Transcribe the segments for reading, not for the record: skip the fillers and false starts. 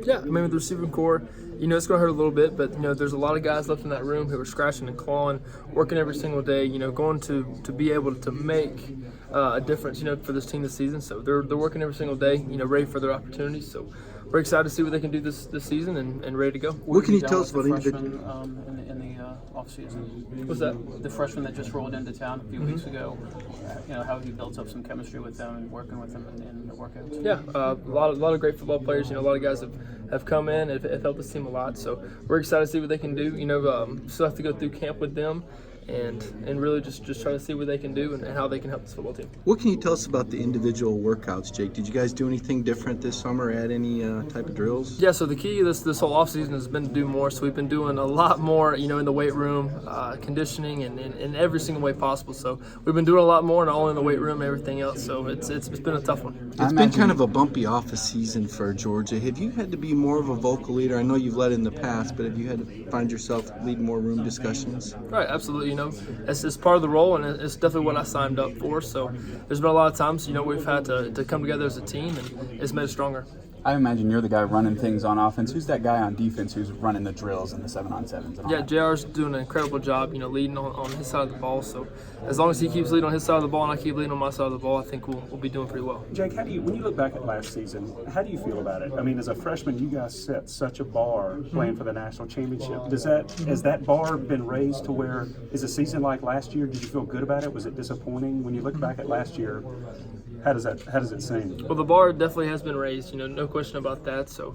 Yeah, I mean, with the receiving core, it's going to hurt a little bit, but, there's a lot of guys left in that room who are scratching and clawing, working every single day, going to be able to make a difference, for this team this season. So they're working every single day, ready for their opportunities. So we're excited to see what they can do this season and ready to go. What can you tell us about individual? In the offseason? What's that? The freshman that just rolled into town a few weeks ago, how he built up some chemistry with them and working with them in the workouts. Yeah, a lot of great football players. A lot of guys have come in and have helped this team a lot. So we're excited to see what they can do. Still have to go through camp with them. And really just try to see what they can do and how they can help this football team. What can you tell us about the individual workouts, Jake? Did you guys do anything different this summer? Add any type of drills? Yeah, so the key to this whole offseason has been to do more. So we've been doing a lot more, in the weight room, conditioning, and in every single way possible. So we've been doing a lot more, not only in the weight room and everything else. So it's been a tough one. It's been kind of a bumpy office season for Georgia. Have you had to be more of a vocal leader? I know you've led in the past, but have you had to find yourself leading more room discussions? Right, absolutely. It's part of the role, and it's definitely what I signed up for. So there's been a lot of times, we've had to come together as a team, and it's made us stronger. I imagine you're the guy running things on offense. Who's that guy on defense who's running the drills and the 7-on-7s? Yeah, JR's doing an incredible job, leading on his side of the ball. So as long as he keeps leading on his side of the ball and I keep leading on my side of the ball, I think we'll be doing pretty well. Jake, when you look back at last season, how do you feel about it? I mean, as a freshman, you guys set such a bar playing for the national championship. Has that bar been raised to where, is a season like last year, did you feel good about it? Was it disappointing? When you look back at last year, how does it seem? Well, the bar definitely has been raised, no question about that. So,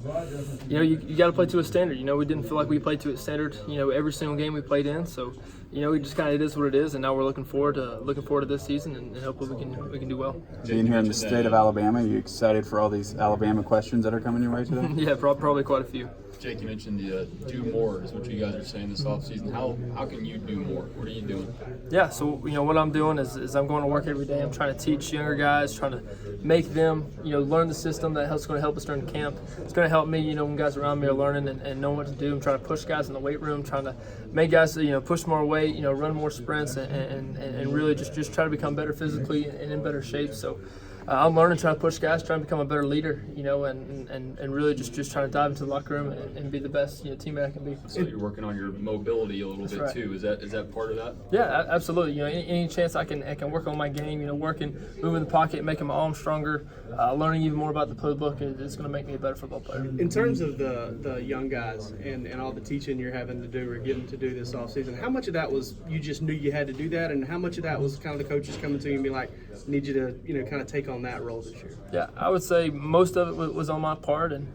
you got to play to a standard. We didn't feel like we played to a standard, every single game we played in. So, we just kind of, it is what it is, and now we're looking forward to this season, and hopefully we can do well. Being here in the state of Alabama, are you excited for all these Alabama questions that are coming your way today? Yeah, probably quite a few. Jake, you mentioned the do more is what you guys are saying this offseason. How can you do more? What are you doing? Yeah, so what I'm doing is I'm going to work every day. I'm trying to teach younger guys, trying to make them learn the system that's going to help us during camp. It's going to help me when guys around me are learning and knowing what to do. I'm trying to push guys in the weight room, trying to make guys push more weight, run more sprints, and really just try to become better physically and in better shape. So I'm learning, trying to push guys, trying to become a better leader, and really just trying to dive into the locker room and be the best teammate I can be. So you're working on your mobility a little bit right. too. Is that part of that? Yeah, absolutely. Any chance I can work on my game, working, moving the pocket, making my arm stronger, learning even more about the playbook, it's going to make me a better football player. In terms of the young guys and all the teaching you're having to do or getting to do this offseason, how much of that was you just knew you had to do that, and how much of that was kind of the coaches coming to you and be like, need you to kind of take on that role this year? Yeah, I would say most of it was on my part, and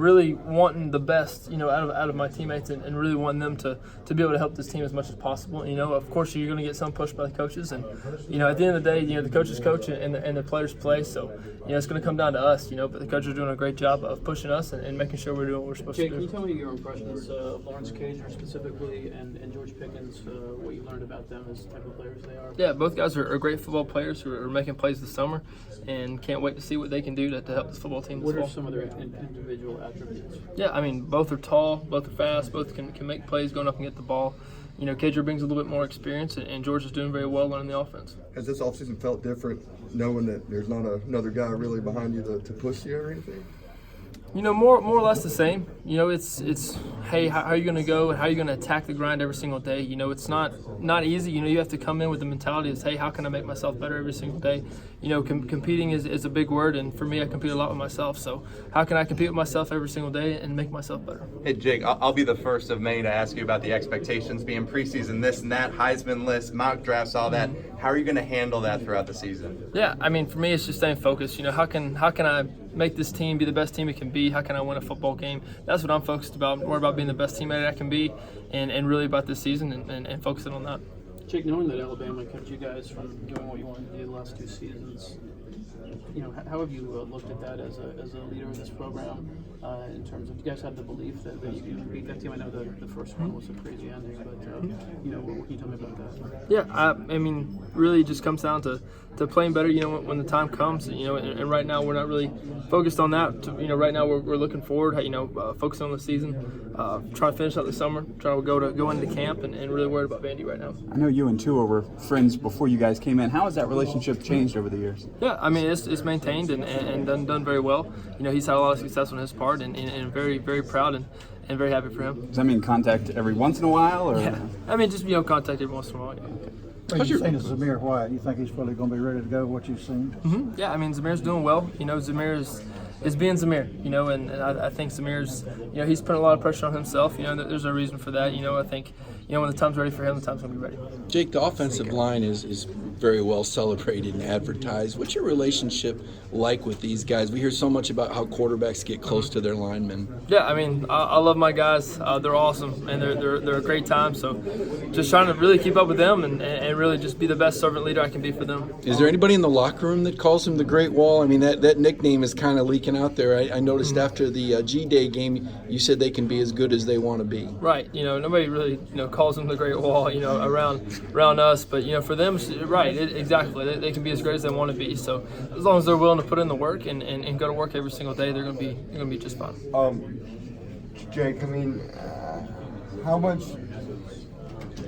really wanting the best, out of my teammates, and really wanting them to be able to help this team as much as possible. Of course, you're going to get some push by the coaches, and at the end of the day, the coaches coach and the players play. So it's going to come down to us. But the coaches are doing a great job of pushing us and making sure we're doing what we're supposed Jake, to can do. you tell me your impressions of Lawrence Cager specifically and George Pickens, what you learned about them as type of players they are? Yeah, both guys are great football players who are making plays this summer, and can't wait to see what they can do to help this football team this fall. What are some of their individual attributes? Yeah, I mean, both are tall, both are fast, both can make plays going up and get the ball. Cager brings a little bit more experience, and George is doing very well learning the offense. Has this offseason felt different, knowing that there's not another guy really behind you to push you or anything? More or less the same. It's hey, how are you going to go and how are you going to attack the grind every single day? It's not easy. You have to come in with the mentality of, hey, how can I make myself better every single day? Competing is a big word, and for me, I compete a lot with myself. So how can I compete with myself every single day and make myself better? Hey, Jake, I'll be the first of many to ask you about the expectations being preseason, this and that, Heisman list, mock drafts, all that. How are you going to handle that throughout the season? Yeah, I mean, for me, it's just staying focused. How can I make this team be the best team it can be? How can I win a football game? That's what I'm focused about. More about being the best teammate I can be, and really about this season and focusing on that. Jake, knowing that Alabama kept you guys from doing what you wanted to do the last two seasons, how have you looked at that as a leader of this program in terms of, you guys have the belief that you can beat that team? I know the first one was a crazy ending, but what can you tell me about that? Yeah, I mean, really it just comes down to playing better, when the time comes, and right now we're not really focused on that. Right now we're looking forward, focusing on the season, trying to finish out the summer, trying to go into camp, and really worried about Vandy right now. I know you and Tua were friends before you guys came in. How has that relationship changed over the years? Yeah, I mean, it's maintained and done very well. He's had a lot of success on his part. hard and very, very proud and very happy for him. Does that mean contact every once in a while? Or? Yeah. I mean, just, contact every once in a while. Yeah. What you've seen of Zamir White, you think he's fully going to be ready to go, what you've seen? Mm-hmm. Yeah, I mean, Zamir's doing well. Zamir is being Zamir, and I think Zamir's, he's putting a lot of pressure on himself. There's no reason for that. I think, when the time's ready for him, the time's going to be ready. Jake, the offensive line is very well celebrated and advertised. What's your relationship like with these guys? We hear so much about how quarterbacks get close to their linemen. Yeah, I mean, I love my guys. They're awesome, and they're a great time. So just trying to really keep up with them and really just be the best servant leader I can be for them. Is there anybody in the locker room that calls him the Great Wall? I mean, that nickname is kind of leaking out there. I noticed after the G-Day game, you said they can be as good as they want to be. Right. Nobody really, calls him the Great Wall, around us. But, for them, right, exactly. They can be as great as they want to be. So as long as they're willing to put in the work and go to work every single day, they're going to be just fine. Jake, I mean, how much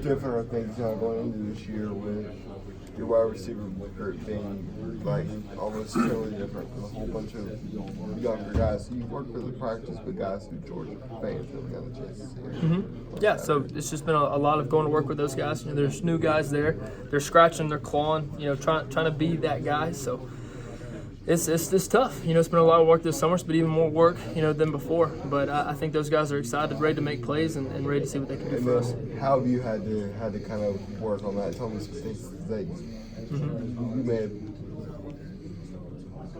different are things now going into this year with your wide receiver group being like almost totally different with a whole bunch of younger guys? So you work for the practice with guys who Georgia fans really got a chance to see. Mm-hmm. Yeah, so it's just been a lot of going to work with those guys. There's new guys there. They're scratching, they're clawing, trying to be that guy. So it's tough. It's been a lot of work this summer. It's been even more work, than before. But I think those guys are excited, ready to make plays, and ready to see what they can do for us. How have you had to kind of work on that? Tell me some things that you may have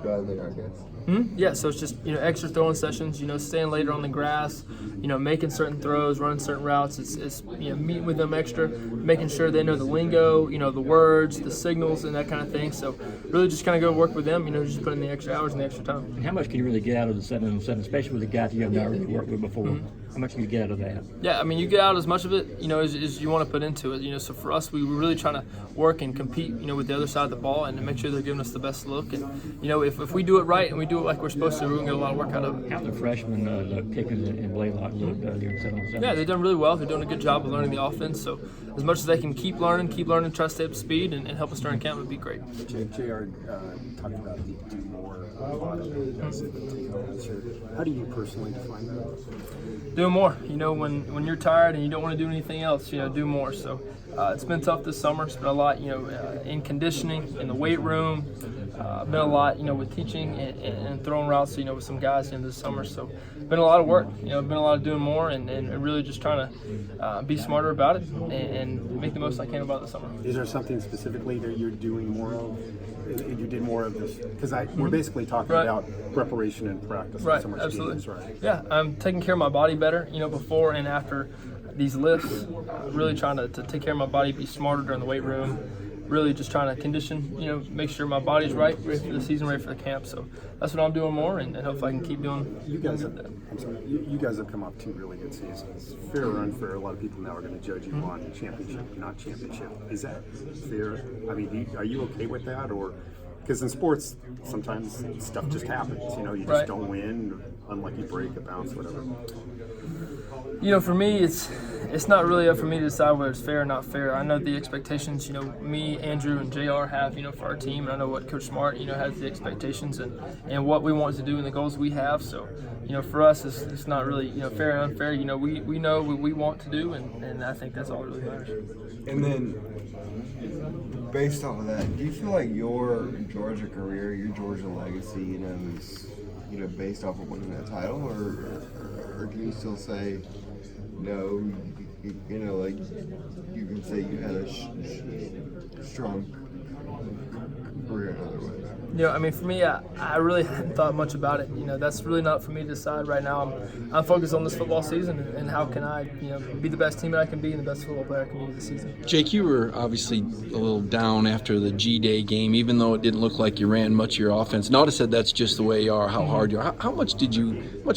done there, I guess. Mm-hmm. Yeah, so it's just extra throwing sessions, staying later on the grass, making certain throws, running certain routes. It's meeting with them extra, making sure they know the lingo, the words, the signals, and that kind of thing. So really just kind of go work with them, just put in the extra hours and the extra time. And how much can you really get out of the 7-on-7, especially with the guys you have not really worked with before? How much can you get out of that? Yeah, I mean, you get out as much of it, as you want to put into it. So for us, we were really trying to work and compete, with the other side of the ball and to make sure they're giving us the best look. And, if we do it right and we do it like we're supposed to, we're going to get a lot of work out of it. How the freshmen, the Pickens and Blaylock looked during 7-on-7? Yeah, they've done really well. They're doing a good job of learning the offense. So as much as they can keep learning, try to stay up to speed and help us during camp would be great. JR talked about do more. How do you personally define that? Doing more. When you're tired and you don't want to do anything else, do more. So it's been tough this summer. It's been a lot, in conditioning, in the weight room. Been a lot, with teaching and throwing routes, with some guys this summer. So been a lot of work. Been a lot of doing more and really just trying to be smarter about it and make the most I can about the summer. Is there something specifically that you're doing more of? You did more of this because we're basically talking about preparation and practice. Right, so much absolutely. Games, right? Yeah, I'm taking care of my body better, before and after these lifts. Really trying to take care of my body, be smarter during the weight room. Really just trying to condition, make sure my body's right, ready for the season, ready for the camp. So that's what I'm doing more, and hopefully I can keep doing. You guys have come off 2 really good seasons. Fair or unfair, a lot of people now are going to judge you on championship, not championship. Is that fair? I mean, are you okay with that, or because in sports sometimes stuff just happens? You just don't win, unlucky break, a bounce, whatever. For me, it's not really up for me to decide whether it's fair or not fair. I know the expectations, me, Andrew, and JR have, for our team. And I know what Coach Smart, has the expectations and what we want to do and the goals we have. So, for us, it's not really, fair and unfair. We know what we want to do, and I think that's all that really matters. And then, based off of that, do you feel like your Georgia career, your Georgia legacy, is, based off of winning that title, or do you still say, no, like you can say you had a strong career in other ways? I mean, for me, I really hadn't thought much about it. That's really not for me to decide right now. I'm focused on this football season and how can I, be the best team that I can be and the best football player I can be this season. Jake, you were obviously a little down after the G-Day game, even though it didn't look like you ran much of your offense. Nauta said that's just the way you are, how hard you are. How much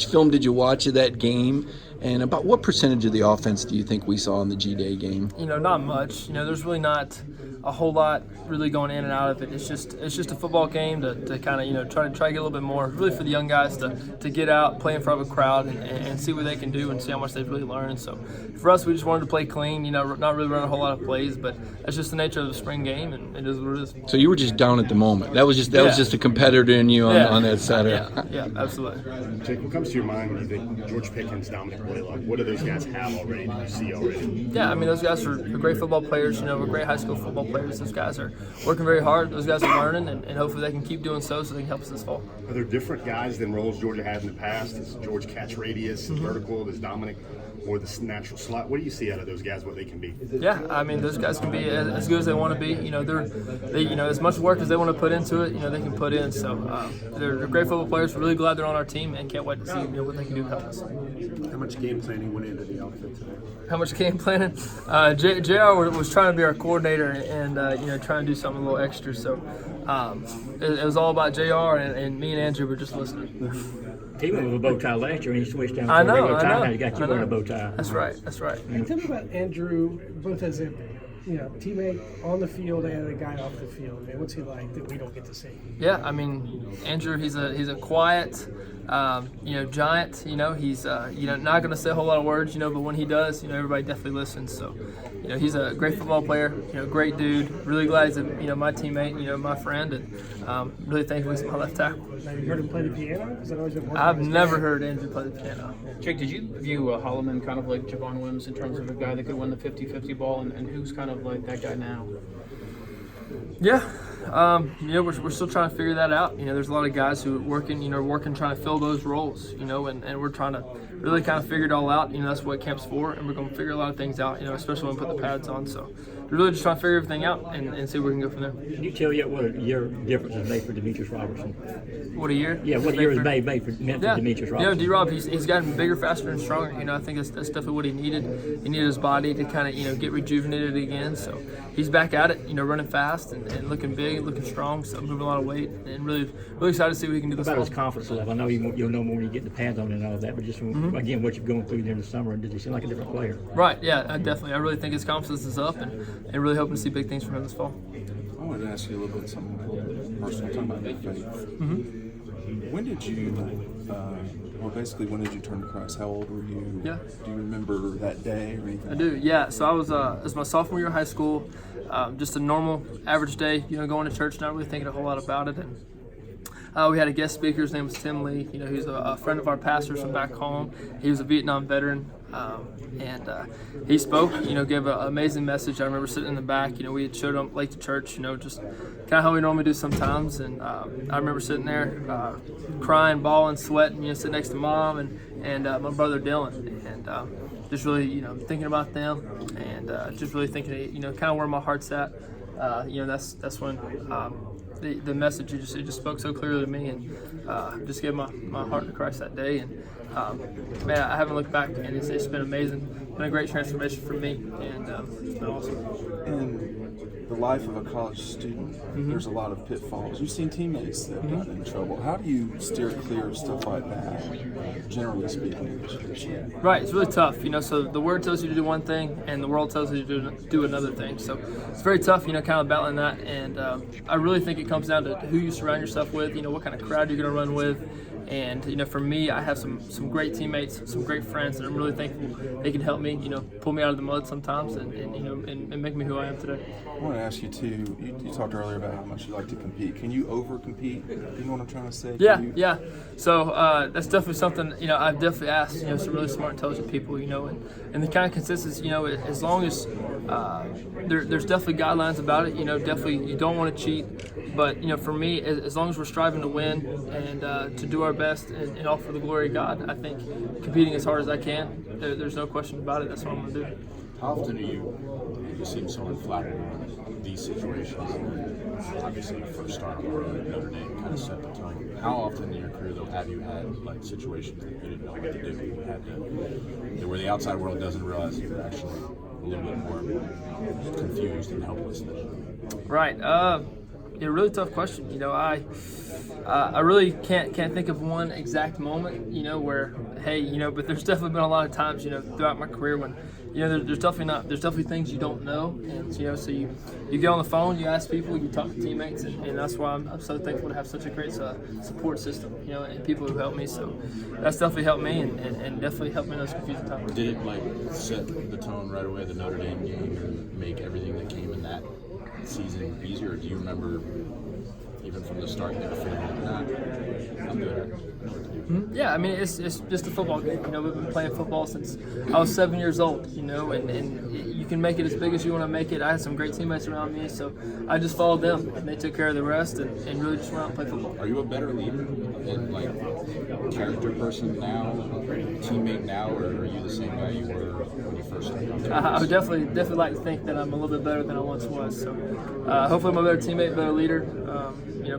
film did you watch of that game? And about what percentage of the offense do you think we saw in the G-Day game? Not much. There's really not a whole lot really going in and out of it. It's just a football game to kind of try to get a little bit more. Really for the young guys to get out, play in front of a crowd, and see what they can do and see how much they've really learned. So for us, we just wanted to play clean. Not really run a whole lot of plays, but that's just the nature of the spring game, and it is what it is. So you were just down at the moment. That was just a competitor in you on that Saturday. Yeah, absolutely. Jake, what comes to your mind when you think George Pickens, Dominic Blaylock? What do those guys have already? Do you see already? Yeah, those guys are great football players. We're great high school football players. Those guys are working very hard. Those guys are learning, and hopefully they can keep doing so they can help us this fall. Are there different guys than roles Georgia had in the past? Does George catch radius, vertical? Does Dominic more the natural slot? What do you see out of those guys, what they can be? Yeah, those guys can be as good as they want to be. They as much work as they want to put into it, they can put in. So they're great football players. We're really glad they're on our team and can't wait to see what they can do to help us. How much game planning went into the outfit today? How much game planning? JR was trying to be our coordinator and trying to do something a little extra. So it was all about JR and me and Andrew were just listening. He went with a bow tie last year and he switched down to I a know. regular tie. Now he got you wearing a bow tie. That's right. Tell me about Andrew, both as a teammate on the field and a guy off the field. Man, what's he like that we don't get to see? Yeah, Andrew, he's a quiet, giant. He's not going to say a whole lot of words, but when he does, everybody definitely listens. So, he's a great football player, great dude. Really glad he's my teammate, my friend, and really thankful he's my left tackle. Now, you heard him play the piano? I've never heard Andrew play the piano. Jake, did you view Holloman kind of like Javon Wims in terms of a guy that could win the 50-50 ball, and who's kind of like that guy now? Yeah, we're still trying to figure that out. There's a lot of guys who are working trying to fill those roles, and we're trying to really kind of figure it all out. That's what camp's for, and we're going to figure a lot of things out, especially when we put the pads on. So we're really just trying to figure everything out and see where we can go from there. Can you tell yet what a year difference is made for Demetrius Robertson? What a year? Yeah, what year is made for Demetrius Robertson? D-Rob, he's gotten bigger, faster, and stronger. I think that's definitely what he needed. He needed his body to kind of, get rejuvenated again. So he's back at it, running fast and looking big, looking strong, so moving a lot of weight, and really excited to see what he can do this fall. fall. About his confidence level, I know you'll know more when you get the pads on and all that, but just again, what you've gone through during the summer, did he seem like a different player? Right, yeah, definitely. I really think his confidence is up, and really hoping to see big things from him this fall. I wanted to ask you a little bit something personal, talking about your faith. When did you, when did you turn to Christ? How old were you? Yeah. Do you remember that day or anything? I do, yeah. So I was, it was my sophomore year of high school, just a normal, average day, going to church, not really thinking a whole lot about it. And we had a guest speaker, his name was Tim Lee. He's a friend of our pastors from back home. He was a Vietnam veteran, and he spoke, gave an amazing message. I remember sitting in the back, we had showed up late to church, just kind of how we normally do sometimes. And I remember sitting there crying, bawling, sweating, sitting next to Mom and my brother Dylan. And just really, thinking about them and just really thinking, kind of where my heart's at. That's when the message it just spoke so clearly to me, and just gave my heart to Christ that day. And man, I haven't looked back, and it's been amazing. It's been a great transformation for me, and it's been awesome. In the life of a college student, there's a lot of pitfalls. You've seen teammates that got in trouble. How do you steer clear of stuff like that, generally speaking? Right, it's really tough. So the word tells you to do one thing, and the world tells you to do another thing. So it's very tough, kind of battling that. And I really think it comes down to who you surround yourself with. What kind of crowd you're going to run with. And for me, I have some great teammates, some great friends, and I'm really thankful they can help me, pull me out of the mud sometimes, and make me who I am today. I want to ask you too. You talked earlier about how much you like to compete. Can you over-compete? Do you know what I'm trying to say? Yeah. So that's definitely something I've definitely asked some really smart, intelligent people, and the kind of consistency, as long as there's definitely guidelines about it. Definitely you don't want to cheat, but for me, as long as we're striving to win and to do our best and all for the glory of God, I think competing as hard as I can, there's no question about it. That's what I'm going to do. How often you seem so unflappable in these situations? Obviously, your first start on Notre Dame kind of set the tone. How often in your career, though, have you had situations that you didn't know what to do? You had to, where the outside world doesn't realize you're actually a little bit more confused and helpless than Right. Really tough question. I really can't think of one exact moment, where but there's definitely been a lot of times, throughout my career when, there's definitely things you don't know, and so you get on the phone, you ask people, you talk to teammates, and that's why I'm so thankful to have such a great support system, and people who help me. So that's definitely helped me, and definitely helped me in those confusing times. Did it set the tone right away, the Notre Dame game, and make everything that came in that season easier? Or do you remember even from the start that feeling like that? I'm good. Yeah, I mean, it's just a football game. We've been playing football since I was 7 years old, and you can make it as big as you want to make it. I had some great teammates around me, so I just followed them, and they took care of the rest, and really just went out and played football. Are you a better leader and character person now, teammate now, or are you the same guy you were when you first started on campus? I would definitely like to think that I'm a little bit better than I once was. So hopefully I'm a better teammate, better leader,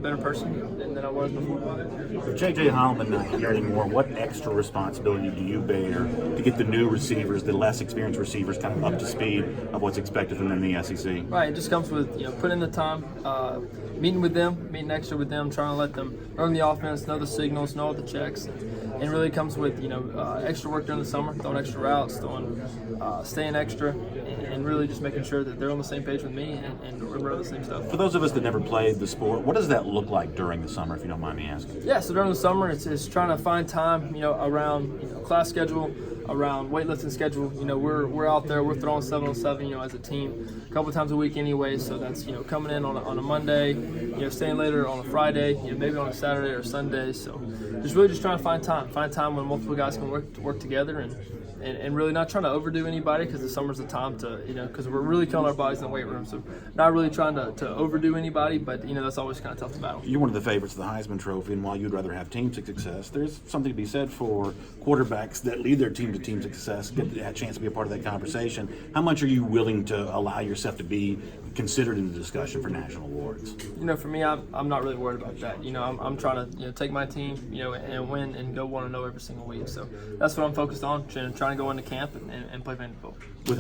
better person than I was before. With J.J. Heilman not here anymore, what extra responsibility do you bear to get the new receivers, the less experienced receivers, kind of up to speed of what's expected from them in the SEC? Right, it just comes with putting in the time, meeting with them, meeting extra with them, trying to let them learn the offense, know the signals, know all the checks, and really comes with extra work during the summer, throwing extra routes, staying extra, and really just making sure that they're on the same page with me and remember the same stuff. For those of us that never played the sport, what does that look like during the summer, if you don't mind me asking? Yeah, so during the summer, it's trying to find time, around class schedule, around weightlifting schedule. We're out there, we're throwing 7-on-7, as a team, a couple times a week anyway. So that's coming in on a Monday, staying later on a Friday, maybe on a Saturday or Sunday. So just really just trying to find time when multiple guys can work together, and really not trying to overdo anybody, because the summer's the time to, because we're really killing our bodies in the weight room. So not really trying to overdo anybody, but, that's always kind of tough to battle. You're one of the favorites of the Heisman Trophy, and while you'd rather have team success, there's something to be said for quarterbacks that lead their team to team success, get a chance to be a part of that conversation. How much are you willing to allow yourself to be considered in the discussion for national awards? For me, I'm not really worried about that. I'm trying to take my team, and win and go 1-0 every single week. So that's what I'm focused on, trying to go into camp and play Vanderbilt. With